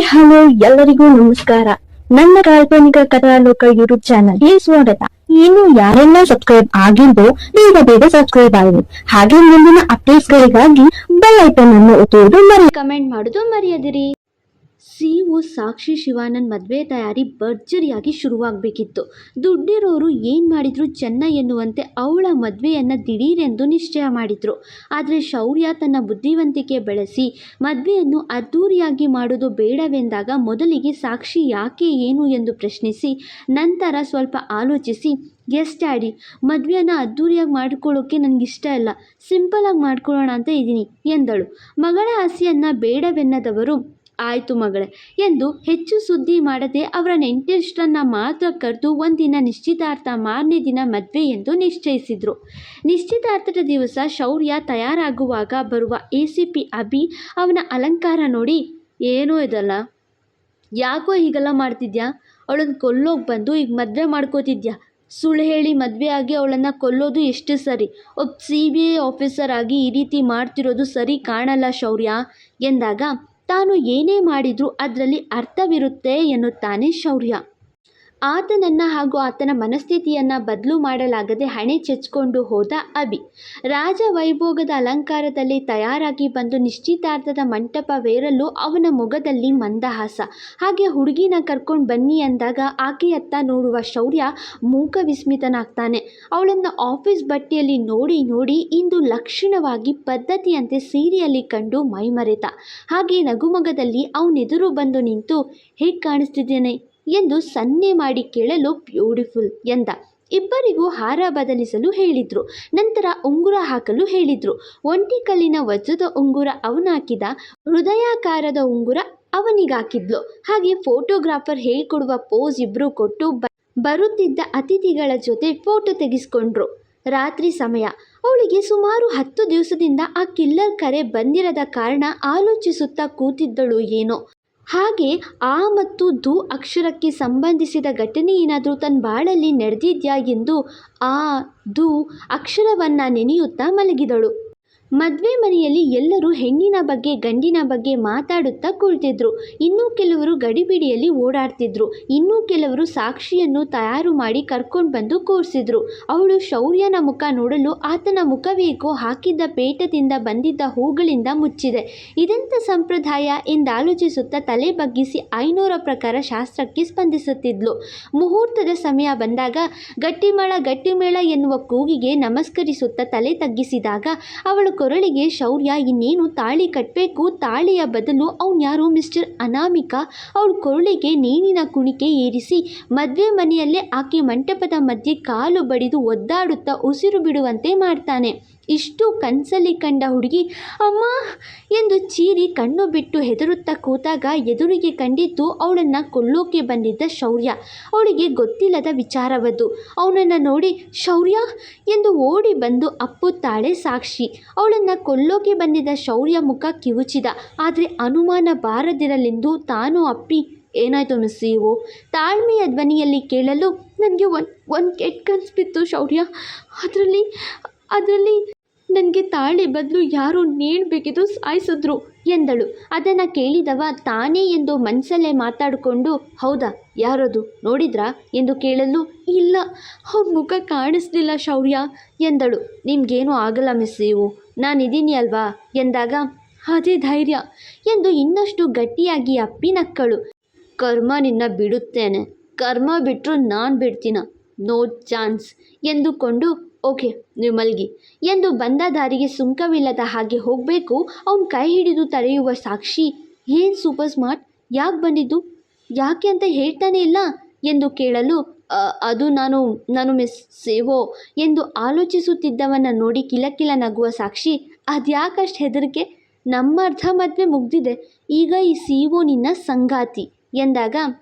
Hello ಎಲ್ಲರಿಗೂ ನಮಸ್ಕಾರ. ನನ್ನ ಕಾಲ್ಪನಿಕ ಕಥಾಲೋಕ ಯೂಟ್ಯೂಬ್ ಚಾನಲ್ಗೆ ಸ್ವಾಗತ. ಇನ್ನು ಯಾರೆಲ್ಲ ಸಬ್ಸ್ಕ್ರೈಬ್ ಆಗಿಲ್ವೋ ಬೇಗ ಸಬ್ಸ್ಕ್ರೈಬ್ ಆಗಿ, ಹಾಗೆ ಮುಂದಿನ ಅಪ್ಡೇಟ್ಸ್ ಗಳಿಗಾಗಿ ಬೆಲ್ ಐಕಾನ್ ಅನ್ನು ಒತ್ತುವುದು ಕಮೆಂಟ್ ಮಾಡುವುದು ಮರೆಯದಿರಿ. ಸಿಒ ಸಾಕ್ಷಿ ಶಿವಾನಂದ್ ಮದುವೆ ತಯಾರಿ ಭರ್ಜರಿಯಾಗಿ ಶುರುವಾಗಬೇಕಿತ್ತು. ದುಡ್ಡಿರೋರು ಏನು ಮಾಡಿದ್ರು ಚೆನ್ನ ಎನ್ನುವಂತೆ ಅವಳ ಮದುವೆಯನ್ನು ದಿಢೀರೆಂದು ನಿಶ್ಚಯ ಮಾಡಿದ್ರು. ಆದರೆ ಶೌರ್ಯ ತನ್ನ ಬುದ್ಧಿವಂತಿಕೆ ಬೆಳೆಸಿ ಮದುವೆಯನ್ನು ಅದ್ದೂರಿಯಾಗಿ ಮಾಡೋದು ಬೇಡವೆಂದಾಗ ಮೊದಲಿಗೆ ಸಾಕ್ಷಿ ಯಾಕೆ ಏನು ಎಂದು ಪ್ರಶ್ನಿಸಿ ನಂತರ ಸ್ವಲ್ಪ ಆಲೋಚಿಸಿ, ಎಸ್ ಡ್ಯಾಡಿ, ಮದುವೆಯನ್ನು ಅದ್ದೂರಿಯಾಗಿ ಮಾಡ್ಕೊಳ್ಳೋಕ್ಕೆ ನನಗಿಷ್ಟ ಇಲ್ಲ, ಸಿಂಪಲಾಗಿ ಮಾಡ್ಕೊಳ್ಳೋಣ ಅಂತ ಇದ್ದೀನಿ ಎಂದಳು. ಮಗಳ ಆಸೆಯನ್ನು ಬೇಡವೆನ್ನದವರು ಆಯಿತು ಮಗಳೇ ಎಂದು ಹೆಚ್ಚು ಸುದ್ದಿ ಮಾಡದೆ ಅವರ ನೆಂಟರಿಷ್ಟರನ್ನ ಮಾತ್ರ ಕರೆದು ಒಂದಿನ ನಿಶ್ಚಿತಾರ್ಥ, ಮಾರನೇ ದಿನ ಮದುವೆ ಎಂದು ನಿಶ್ಚಯಿಸಿದರು. ನಿಶ್ಚಿತಾರ್ಥದ ದಿವಸ ಶೌರ್ಯ ತಯಾರಾಗುವಾಗ ಬರುವ ACP ಅಭಿ ಅವನ ಅಲಂಕಾರ ನೋಡಿ, ಏನೋ ಇದಲ್ಲ, ಯಾಕೋ ಹೀಗೆಲ್ಲ ಮಾಡ್ತಿದ್ಯಾ, ಅವಳನ್ನು ಕೊಲ್ಲೋಗಿ ಬಂದು ಈಗ ಮದುವೆ ಮಾಡ್ಕೋತಿದ್ಯಾ, ಸುಳ್ಳು ಹೇಳಿ ಮದುವೆ ಆಗಿ ಅವಳನ್ನು ಕೊಲ್ಲೋದು ಎಷ್ಟು ಸರಿ, ಒಬ್ಬ CBI ಆಫೀಸರ್ ಆಗಿ ಈ ರೀತಿ ಮಾಡ್ತಿರೋದು ಸರಿ ಕಾಣಲ್ಲ ಶೌರ್ಯ ಎಂದಾಗ, ತಾನು ಏನೇ ಮಾಡಿದರೂ ಅದರಲ್ಲಿ ಅರ್ಥವಿರುತ್ತೆ ಎನ್ನುತ್ತಾನೆ ಶೌರ್ಯ. ಆತನನ್ನು ಹಾಗೂ ಆತನ ಮನಸ್ಥಿತಿಯನ್ನು ಬದಲು ಮಾಡಲಾಗದೆ ಹಣೆ ಚೆಚ್ಕೊಂಡು ಹೋದ ಅಭಿ. ರಾಜ ವೈಭೋಗದ ಅಲಂಕಾರದಲ್ಲಿ ತಯಾರಾಗಿ ಬಂದು ನಿಶ್ಚಿತಾರ್ಥದ ಮಂಟಪವೇರಲು ಅವನ ಮೊಗದಲ್ಲಿ ಮಂದಹಾಸ. ಹಾಗೆ ಹುಡುಗಿನ ಕರ್ಕೊಂಡು ಬನ್ನಿ ಅಂದಾಗ ಆಕೆಯತ್ತ ನೋಡುವ ಶೌರ್ಯ ಮೂಕ ವಿಸ್ಮಿತನಾಗ್ತಾನೆ. ಅವಳನ್ನು ಆಫೀಸ್ ಬಟ್ಟೆಯಲ್ಲಿ ನೋಡಿ ಇಂದು ಲಕ್ಷಣವಾಗಿ ಪದ್ಧತಿಯಂತೆ ಸೀರೆಯಲ್ಲಿ ಕಂಡು ಮೈಮರೆತ. ಹಾಗೆ ನಗುಮೊಗದಲ್ಲಿ ಅವನೆದುರು ಬಂದು ನಿಂತು, ಹೇಗೆ ಕಾಣಿಸ್ತಿದ್ದೇನೆ ಎಂದು ಸನ್ನೆ ಮಾಡಿ ಕೇಳಲು ಬ್ಯೂಟಿಫುಲ್ ಎಂದ. ಇಬ್ಬರಿಗೂ ಹಾರ ಬದಲಿಸಲು ಹೇಳಿದ್ರು. ನಂತರ ಉಂಗುರ ಹಾಕಲು ಹೇಳಿದ್ರು. ಒಂಟಿಕಲ್ಲಿನ ವಜ್ರದ ಉಂಗುರ ಅವನಾಕಿದ, ಹೃದಯಾಕಾರದ ಉಂಗುರ ಅವನಿಗಾಕಿದ್ಲು. ಹಾಗೆ ಫೋಟೋಗ್ರಾಫರ್ ಹೇಳ್ಕೊಡುವ ಪೋಸ್ ಇಬ್ರು ಕೊಟ್ಟು ಬರುತ್ತಿದ್ದ ಅತಿಥಿಗಳ ಜೊತೆ ಫೋಟೋ ತೆಗೆಸ್ಕೊಂಡ್ರು. ರಾತ್ರಿ ಸಮಯ. ಅವಳಿಗೆ ಸುಮಾರು 10 ದಿವಸದಿಂದ ಆ ಕಿಲ್ಲರ್ ಕರೆ ಬಂದಿರದ ಕಾರಣ ಆಲೋಚಿಸುತ್ತಾ ಕೂತಿದ್ದಳು ಏನೋ. ಹಾಗೆ ಆ ಮತ್ತು ದು ಅಕ್ಷರಕ್ಕೆ ಸಂಬಂಧಿಸಿದ ಘಟನೆ ಏನಾದರೂ ತನ್ನ ಬಾಳಲ್ಲಿ ನಡೆದಿದ್ಯಾ ಎಂದು ಆ ದು ಅಕ್ಷರವನ್ನು ನೆನೆಯುತ್ತಾ ಮಲಗಿದಳು. ಮದುವೆ ಮನೆಯಲ್ಲಿ ಎಲ್ಲರೂ ಹೆಣ್ಣಿನ ಬಗ್ಗೆ ಗಂಡಿನ ಬಗ್ಗೆ ಮಾತಾಡುತ್ತಾ ಕುಳಿತಿದ್ರು. ಇನ್ನೂ ಕೆಲವರು ಗಡಿಬಿಡಿಯಲ್ಲಿ ಓಡಾಡ್ತಿದ್ರು. ಇನ್ನೂ ಕೆಲವರು ಸಾಕ್ಷಿಯನ್ನು ತಯಾರು ಮಾಡಿ ಕರ್ಕೊಂಡು ಬಂದು ಕೂರಿಸಿದ್ರು. ಅವಳು ಶೌರ್ಯನ ಮುಖ ನೋಡಲು ಆತನ ಮುಖವೇಕೋ ಹಾಕಿದ್ದ ಪೇಟದಿಂದ ಬಂದಿದ್ದ ಹೂಗಳಿಂದ ಮುಚ್ಚಿದೆ. ಇದೆಂಥ ಸಂಪ್ರದಾಯ ಎಂದಾಲೋಚಿಸುತ್ತಾ ತಲೆ ಬಗ್ಗಿಸಿ 500 ಪ್ರಕಾರ ಶಾಸ್ತ್ರಕ್ಕೆ ಸ್ಪಂದಿಸುತ್ತಿದ್ಲು. ಮುಹೂರ್ತದ ಸಮಯ ಬಂದಾಗ ಗಟ್ಟಿಮೇಳ ಎನ್ನುವ ಕೂಗಿಗೆ ನಮಸ್ಕರಿಸುತ್ತಾ ತಲೆ ತಗ್ಗಿಸಿದಾಗ ಅವಳು ಕೊರಳಿಗೆ ಶೌರ್ಯ ಇನ್ನೇನು ತಾಳಿ ಕಟ್ಟಬೇಕು, ತಾಳಿಯ ಬದಲು ಅವನ್ಯಾರೋ ಮಿಸ್ಟರ್ ಅನಾಮಿಕಾ ಅವಳ ಕೊರಳಿಗೆ ನೇಣಿನ ಕುಣಿಕೆ ಏರಿಸಿ ಮದುವೆ ಮನೆಯಲ್ಲೇ ಆಕೆ ಮಂಟಪದ ಮಧ್ಯೆ ಕಾಲು ಬಡಿದು ಒದ್ದಾಡುತ್ತಾ ಉಸಿರು ಬಿಡುವಂತೆ ಮಾಡ್ತಾನೆ. ಇಷ್ಟು ಕನಸಲ್ಲಿ ಕಂಡ ಹುಡುಗಿ ಅಮ್ಮ ಎಂದು ಚೀರಿ ಕಣ್ಣು ಬಿಟ್ಟು ಹೆದರುತ್ತಾ ಕೂತಾಗ ಎದುರಿಗೆ ಕಂಡಿದ್ದು ಅವಳನ್ನು ಕೊಲ್ಲೋಕೆ ಬಂದಿದ್ದ ಶೌರ್ಯ. ಅವಳಿಗೆ ಗೊತ್ತಿಲ್ಲದ ವಿಚಾರವದು. ಅವನನ್ನು ನೋಡಿ ಶೌರ್ಯ ಎಂದು ಓಡಿ ಬಂದು ಅಪ್ಪುತ್ತಾಳೆ ಸಾಕ್ಷಿ. ಅವಳನ್ನು ಕೊಲ್ಲೋಕೆ ಬಂದಿದ್ದ ಶೌರ್ಯ ಮುಖ ಕಿವುಚಿದ. ಆದರೆ ಅನುಮಾನ ಬಾರದಿರಲೆಂದು ತಾನು ಅಪ್ಪಿ, ಏನಾಯಿತು ಮಿಸ್ ಸಿಒ ತಾಳ್ಮೆಯ ಧ್ವನಿಯಲ್ಲಿ ಕೇಳಲು, ನನಗೆ ಒಂದು ಕೆಟ್ಟ ಕನಸು ಬಿತ್ತು ಶೌರ್ಯ, ಅದರಲ್ಲಿ ನನಗೆ ತಾಳಿ ಬದಲು ಯಾರೋ ನೇಣಬೇಕಿದ್ದು ಸಾಯಿಸಿದ್ರು ಎಂದಳು. ಅದನ್ನು ಕೇಳಿದವ ತಾನೇ ಎಂದು ಮನಸ್ಸಲ್ಲೇ ಮಾತಾಡಿಕೊಂಡು, ಹೌದಾ, ಯಾರದು ನೋಡಿದ್ರಾ ಎಂದು ಕೇಳಲು, ಇಲ್ಲ, ಅವ್ರ ಮುಖ ಕಾಣಿಸ್ಲಿಲ್ಲ ಶೌರ್ಯ ಎಂದಳು. ನಿಮಗೇನೂ ಆಗಲ್ಲ ಮಿಸ್ ಸಿಒ, ನಾನಿದ್ದೀನಿ ಅಲ್ವಾ ಎಂದಾಗ, ಅದೇ ಧೈರ್ಯ ಎಂದು ಇನ್ನಷ್ಟು ಗಟ್ಟಿಯಾಗಿ ಅಪ್ಪಿ ನಕ್ಕಳು. ಕರ್ಮ ನಿನ್ನ ಬಿಡುತ್ತೇನೆ, ಕರ್ಮ ಬಿಟ್ಟರು ನಾನು ಬಿಡ್ತೀನ, ನೋ ಚಾನ್ಸ್ ಎಂದುಕೊಂಡು, ಓಕೆ ನೀವು ಮಲಗಿ ಎಂದು ಬಂದ ದಾರಿಗೆ ಸುಂಕವಿಲ್ಲದ ಹಾಗೆ ಹೋಗಬೇಕು. ಅವನ ಕೈ ಹಿಡಿದು ತಡೆಯುವ ಸಾಕ್ಷಿ, ಏನು ಸೂಪರ್ ಸ್ಮಾರ್ಟ್, ಯಾಕೆ ಬಂದಿದ್ದು, ಯಾಕೆ ಅಂತ ಹೇಳ್ತಾನೆ ಇಲ್ಲ ಎಂದು ಕೇಳಲು, ಅದು ನಾನು ಮಿಸ್ ಸಿಒ ಎಂದು ಆಲೋಚಿಸುತ್ತಿದ್ದವನ್ನ ನೋಡಿ ಕಿಲಕಿಲ ನಗುವ ಸಾಕ್ಷಿ, ಅದ್ಯಾಕಷ್ಟು ಹೆದರಿಕೆ, ನಮ್ಮ ಅರ್ಧ ಮದುವೆ ಮುಗ್ದಿದೆ, ಈಗ ಈ ಸಿಒ ನಿನ್ನ ಸಂಗಾತಿ ಎಂದಾಗ,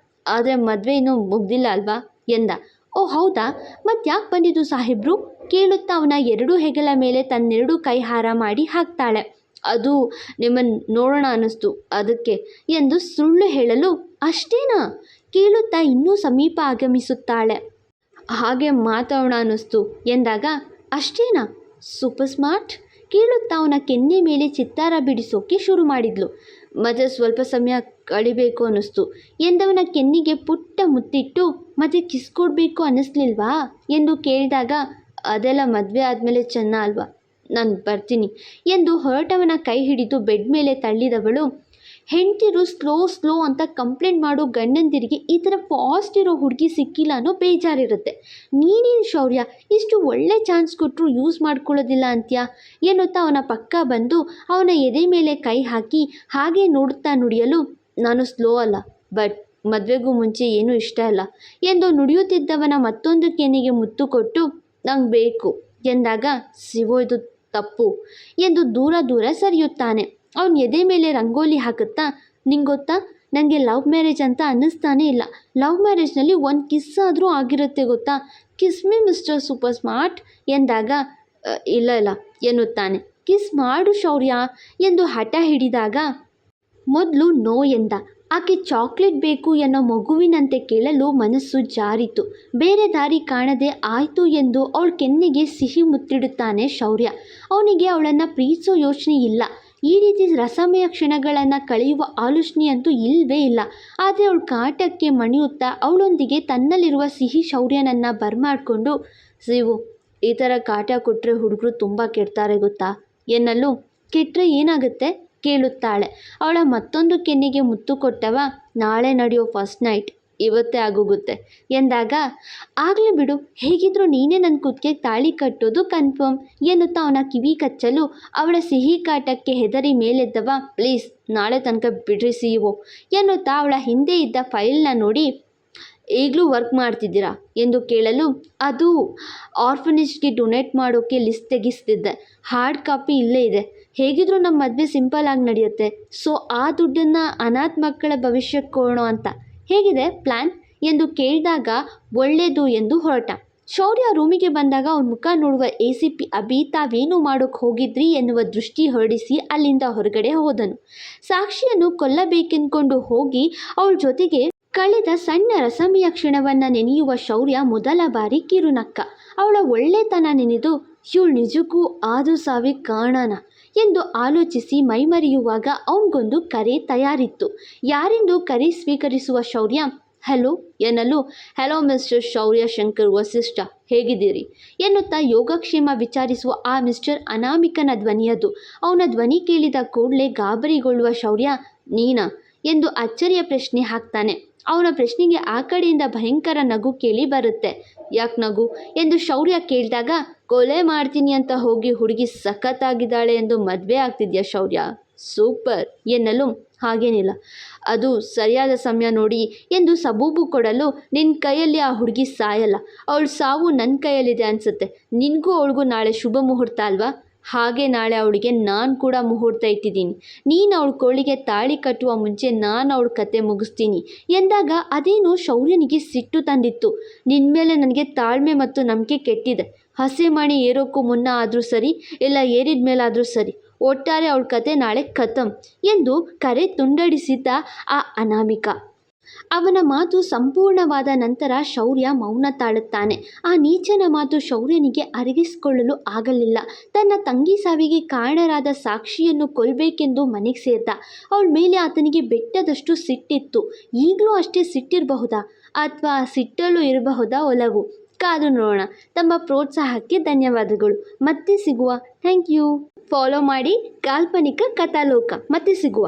ಆದರೆ ಮದುವೆ ಇನ್ನೂ ಮುಗ್ದಿಲ್ಲ ಅಲ್ವಾ ಎಂದ. ಓ ಹೌದಾ, ಮತ್ತ್ಯಾಕೆ ಬಂದಿದ್ದು ಸಾಹೇಬ್ರು ಕೇಳುತ್ತಾ ಅವನ 2 ಹೆಗಲ ಮೇಲೆ ತನ್ನೆರಡು ಕೈ ಹಾರ ಮಾಡಿ ಹಾಕ್ತಾಳೆ. ಅದು ನಿಮ್ಮನ್ನು ನೋಡೋಣ ಅನ್ನಿಸ್ತು ಅದಕ್ಕೆ ಎಂದು ಸುಳ್ಳು ಹೇಳಲು, ಅಷ್ಟೇನಾ ಕೇಳುತ್ತಾ ಇನ್ನೂ ಸಮೀಪ ಆಗಮಿಸುತ್ತಾಳೆ. ಹಾಗೆ ಮಾತಾಡೋಣ ಅನ್ನಿಸ್ತು ಎಂದಾಗ, ಅಷ್ಟೇನಾ ಸೂಪರ್ ಸ್ಮಾರ್ಟ್ ಕೇಳುತ್ತಾ ಅವನ ಕೆನ್ನೆ ಮೇಲೆ ಚಿತ್ತಾರ ಬಿಡಿಸೋಕೆ ಶುರು ಮಾಡಿದ್ಲು. ಮತ್ತೆ ಸ್ವಲ್ಪ ಸಮಯ ಕಳಿಬೇಕು ಅನ್ನಿಸ್ತು ಎಂದವನ ಕೆನ್ನಿಗೆ ಪುಟ್ಟ ಮುತ್ತಿಟ್ಟು ಮತ್ತೆ ಕಿಸ್ ಕೊಡಬೇಕು ಅನ್ನಿಸ್ಲಿಲ್ವಾ ಎಂದು ಕೇಳಿದಾಗ ಅದೆಲ್ಲ ಮದುವೆ ಆದಮೇಲೆ ಚೆನ್ನ ಅಲ್ವಾ, ನಾನು ಬರ್ತೀನಿ ಎಂದು ಹೊರಟವನ ಕೈ ಹಿಡಿದು ಬೆಡ್ ಮೇಲೆ ತಳ್ಳಿದವಳು, ಹೆಂಡ್ತಿರು ಸ್ಲೋ ಅಂತ ಕಂಪ್ಲೇಂಟ್ ಮಾಡೋ ಗಂಡಂದಿರಿಗೆ ಈ ಥರ ಫಾಸ್ಟ್ ಇರೋ ಹುಡುಗಿ ಸಿಕ್ಕಿಲ್ಲ ಅನ್ನೋ ಬೇಜಾರಿರುತ್ತೆ. ನೀನೇನು ಶೌರ್ಯ, ಇಷ್ಟು ಒಳ್ಳೆ ಚಾನ್ಸ್ ಕೊಟ್ಟರು ಯೂಸ್ ಮಾಡ್ಕೊಳ್ಳೋದಿಲ್ಲ ಅಂತ್ಯಾ ಎನ್ನುತ್ತಾ ಅವನ ಪಕ್ಕ ಬಂದು ಅವನ ಎದೆ ಮೇಲೆ ಕೈ ಹಾಕಿ ಹಾಗೆ ನೋಡುತ್ತಾ ನುಡಿಯಲು, ನಾನು ಸ್ಲೋ ಅಲ್ಲ, ಬಟ್ ಮದುವೆಗೂ ಮುಂಚೆ ಏನೂ ಇಷ್ಟ ಇಲ್ಲ ಎಂದು ನುಡಿಯುತ್ತಿದ್ದವನ ಮತ್ತೊಂದು ಕೆನ್ನಿಗೆ ಮುತ್ತು ಕೊಟ್ಟು, ನಂಗೆ ಬೇಕು ಎಂದಾಗ, ಸಿಗೋಯ್ದು ತಪ್ಪು ಎಂದು ದೂರ ಸರಿಯುತ್ತಾನೆ. ಅವನ ಎದೆ ಮೇಲೆ ರಂಗೋಲಿ ಹಾಕುತ್ತಾ, ನಿಂಗೊತ್ತಾ, ನನಗೆ ಲವ್ ಮ್ಯಾರೇಜ್ ಅಂತ ಅನ್ನಿಸ್ತಾನೇ ಇಲ್ಲ. ಲವ್ ಮ್ಯಾರೇಜ್ನಲ್ಲಿ ಒಂದು ಕಿಸ್ ಆದರೂ ಆಗಿರುತ್ತೆ ಗೊತ್ತಾ, kiss me mister super smart ಎಂದಾಗ, ಇಲ್ಲ ಎನ್ನುತ್ತಾನೆ. ಕಿಸ್ ಮಾಡು ಶೌರ್ಯ ಎಂದು ಹಠ ಹಿಡಿದಾಗ ಮೊದಲು ನೋ ಎಂದ. ಆಕೆ ಚಾಕ್ಲೇಟ್ ಬೇಕು ಎನ್ನೋ ಮಗುವಿನಂತೆ ಕೇಳಲು ಮನಸ್ಸು ಜಾರಿತು. ಬೇರೆ ದಾರಿ ಕಾಣದೆ ಆಯಿತು ಎಂದು ಅವಳ ಕೆನ್ನೆಗೆ ಸಿಹಿ ಮುತ್ತಿಡುತ್ತಾನೆ ಶೌರ್ಯ. ಅವನಿಗೆ ಅವಳನ್ನು ಪ್ರೀತಿಸೋ ಯೋಚನೆ ಇಲ್ಲ. ಈ ರೀತಿ ರಸಮಯ ಕ್ಷಣಗಳನ್ನು ಕಳೆಯುವ ಆಲೋಚನೆಯಂತೂ ಇಲ್ಲವೇ ಇಲ್ಲ. ಆದರೆ ಅವಳ ಕಾಟಕ್ಕೆ ಮಣಿಯುತ್ತಾ ಅವಳೊಂದಿಗೆ ತನ್ನಲ್ಲಿರುವ ಸಿಹಿ ಶೌರ್ಯನನ್ನು ಬರ್ಮಾಡಿಕೊಂಡು, ಸಿವು, ಈ ಥರ ಕಾಟ ಕೊಟ್ಟರೆ ಹುಡುಗರು ತುಂಬ ಕೆಡ್ತಾರೆ ಗೊತ್ತಾ ಎನ್ನಲು, ಕೆಟ್ಟರೆ ಏನಾಗುತ್ತೆ ಕೇಳುತ್ತಾಳೆ. ಅವಳ ಮತ್ತೊಂದು ಕೆನ್ನೆಗೆ ಮುತ್ತು ಕೊಟ್ಟವ, ನಾಳೆ ನಡೆಯೋ ಫಸ್ಟ್ ನೈಟ್ ಇವತ್ತೇ ಆಗೋಗುತ್ತೆ ಎಂದಾಗ, ಆಗಲಿ ಬಿಡು, ಹೇಗಿದ್ರು ನೀನೇ ನನ್ನ ಕುತ್ತಿಗೆ ತಾಳಿ ಕಟ್ಟೋದು ಕನ್ಫರ್ಮ್ ಎನ್ನುತ್ತಾ ಅವನ ಕಿವಿ ಕಚ್ಚಲು ಅವಳ ಸಿಹಿ ಕಾಟಕ್ಕೆ ಹೆದರಿ ಮೇಲೆದ್ದವ, ಪ್ಲೀಸ್ ನಾಳೆ ತನಕ ಬಿಡ್ರಿ ಸಿಇಒ ಎನ್ನುತ್ತಾ ಅವಳ ಹಿಂದೆ ಇದ್ದ ಫೈಲ್ನ ನೋಡಿ, ಈಗಲೂ ವರ್ಕ್ ಮಾಡ್ತಿದ್ದೀರಾ ಎಂದು ಕೇಳಲು, ಅದು ಆರ್ಫನೇಜ್ಗೆ ಡೊನೇಟ್ ಮಾಡೋಕ್ಕೆ ಲಿಸ್ಟ್ ತೆಗಿಸ್ತಿದ್ದೆ, ಹಾರ್ಡ್ ಕಾಪಿ ಇಲ್ಲೇ ಇದೆ, ಹೇಗಿದ್ರೂ ನಮ್ಮ ಮದುವೆ ಸಿಂಪಲ್ ಆಗಿ ನಡೆಯುತ್ತೆ, ಸೊ ಆ ದುಡ್ಡನ್ನು ಅನಾಥ ಮಕ್ಕಳ ಭವಿಷ್ಯಕ್ಕೆ ಕೊಡೋಣ ಅಂತ, ಹೇಗಿದೆ ಪ್ಲ್ಯಾನ್ ಎಂದು ಕೇಳಿದಾಗ ಒಳ್ಳೆಯದು ಎಂದು ಹೊರಟ. ಶೌರ್ಯ ರೂಮಿಗೆ ಬಂದಾಗ ಅವನ ಮುಖ ನೋಡುವ ACP ಅಭಿ ತಾವೇನು ಮಾಡೋಕ್ಕೆ ಹೋಗಿದ್ರಿ ಎನ್ನುವ ದೃಷ್ಟಿ ಹೊರಡಿಸಿ ಅಲ್ಲಿಂದ ಹೊರಗಡೆ ಹೋದನು. ಸಾಕ್ಷಿಯನ್ನು ಕೊಲ್ಲಬೇಕೆಂದ್ಕೊಂಡು ಹೋಗಿ ಅವಳ ಜೊತೆಗೆ ಕಳೆದ ಸಣ್ಣ ರಸಮಯ ಕ್ಷಣವನ್ನು ನೆನೆಯುವ ಶೌರ್ಯ ಮೊದಲ ಬಾರಿ ಕಿರುನಕ್ಕ. ಅವಳ ಒಳ್ಳೆತನ ನೆನೆದು, ಇವಳು ನಿಜಕ್ಕೂ ಆದು ಸಾವಿಗೆ ಕಾರಣನ ಎಂದು ಆಲೋಚಿಸಿ ಮೈಮರೆಯುವಾಗ ಅವನಿಗೊಂದು ಕರೆ ತಯಾರಿತ್ತು. ಯಾರೆಂದು ಕರೆ ಸ್ವೀಕರಿಸುವ ಶೌರ್ಯ ಹಲೋ ಎನ್ನಲು, ಹಲೋ ಮಿಸ್ಟರ್ ಶೌರ್ಯ ಶಂಕರ್ ವಸಿಷ್ಠ, ಹೇಗಿದ್ದೀರಿ ಎನ್ನುತ್ತಾ ಯೋಗಕ್ಷೇಮ ವಿಚಾರಿಸುವ ಆ ಮಿಸ್ಟರ್ ಅನಾಮಿಕನ ಧ್ವನಿಯದು. ಅವನ ಧ್ವನಿ ಕೇಳಿದ ಕೂಡಲೇ ಗಾಬರಿಗೊಳ್ಳುವ ಶೌರ್ಯ, ನೀನಾ ಎಂದು ಅಚ್ಚರಿಯ ಪ್ರಶ್ನೆ ಹಾಕ್ತಾನೆ. ಅವನ ಪ್ರಶ್ನೆಗೆ ಆ ಕಡೆಯಿಂದ ಭಯಂಕರ ನಗು ಕೇಳಿ ಬರುತ್ತೆ. ಯಾಕೆ ನಗು ಎಂದು ಶೌರ್ಯ ಕೇಳಿದಾಗ, ಕೊಲೆ ಮಾಡ್ತೀನಿ ಅಂತ ಹೋಗಿ ಹುಡುಗಿ ಸಖತ್ತಾಗಿದ್ದಾಳೆ ಎಂದು ಮದುವೆ ಆಗ್ತಿದ್ಯಾ ಶೌರ್ಯ, ಸೂಪರ್ ಎನ್ನಲು, ಹಾಗೇನಿಲ್ಲ, ಅದು ಸರಿಯಾದ ಸಮಯ ನೋಡಿ ಎಂದು ಸಬೂಬು ಕೊಡಲು, ನಿನ್ನ ಕೈಯಲ್ಲಿ ಆ ಹುಡುಗಿ ಸಾಯಲ್ಲ, ಅವಳ ಸಾವು ನನ್ನ ಕೈಯಲ್ಲಿದೆ ಅನಿಸುತ್ತೆ, ನಿನಗೂ ಅವಳಿಗೂ ನಾಳೆ ಶುಭ ಮುಹೂರ್ತ ಅಲ್ವಾ, ಹಾಗೆ ನಾಳೆ ಅವಳಿಗೆ ನಾನು ಕೂಡ ಮುಹೂರ್ತ ಇಟ್ಟಿದ್ದೀನಿ, ನೀನು ಅವಳ ಕೋಳಿಗೆ ತಾಳಿ ಕಟ್ಟುವ ಮುಂಚೆ ನಾನು ಅವಳ ಕತೆ ಮುಗಿಸ್ತೀನಿ ಎಂದಾಗ ಅದೇನೋ ಶೌರ್ಯನಿಗೆ ಸಿಟ್ಟು ತಂದಿತ್ತು. ನಿನ್ನ ಮೇಲೆ ನನಗೆ ತಾಳ್ಮೆ ಮತ್ತು ನಂಬಿಕೆ ಕೆಟ್ಟಿದೆ, ಹಸೆಮಣಿ ಏರೋಕ್ಕೂ ಮುನ್ನ ಆದರೂ ಸರಿ, ಇಲ್ಲ ಏರಿದ ಮೇಲಾದರೂ ಸರಿ, ಒಟ್ಟಾರೆ ಅವಳ ಕತೆ ನಾಳೆ ಖತಮ್ ಎಂದು ಕರೆ ತುಂಡರಿಸಿದ್ದ ಆ ಅನಾಮಿಕ. ಅವನ ಮಾತು ಸಂಪೂರ್ಣವಾದ ನಂತರ ಶೌರ್ಯ ಮೌನ ತಾಳುತ್ತಾನೆ. ಆ ನೀಚನ ಮಾತು ಶೌರ್ಯನಿಗೆ ಅರಗಿಸಿಕೊಳ್ಳಲು ಆಗಲಿಲ್ಲ. ತನ್ನ ತಂಗಿ ಸಾವಿಗೆ ಕಾರಣರಾದ ಸಾಕ್ಷಿಯನ್ನು ಕೊಲ್ಲಬೇಕೆಂದು ಮನೆಗೆ ಸೇರ್ದ. ಅವಳ ಮೇಲೆ ಆತನಿಗೆ ಬೆಟ್ಟದಷ್ಟು ಸಿಟ್ಟಿತ್ತು. ಈಗಲೂ ಅಷ್ಟೇ ಸಿಟ್ಟಿರಬಹುದಾ ಅಥವಾ ಸಿಟ್ಟಲ್ಲೂ ಇರಬಹುದಾ ಒಲವು? ಕಾದು ನೋಡೋಣ. ತಮ್ಮ ಪ್ರೋತ್ಸಾಹಕ್ಕೆ ಧನ್ಯವಾದಗಳು. ಮತ್ತೆ ಸಿಗುವ. Thank you. ಫಾಲೋ ಮಾಡಿ ಕಾಲ್ಪನಿಕ ಕಥಾಲೋಕ. ಮತ್ತೆ ಸಿಗುವ.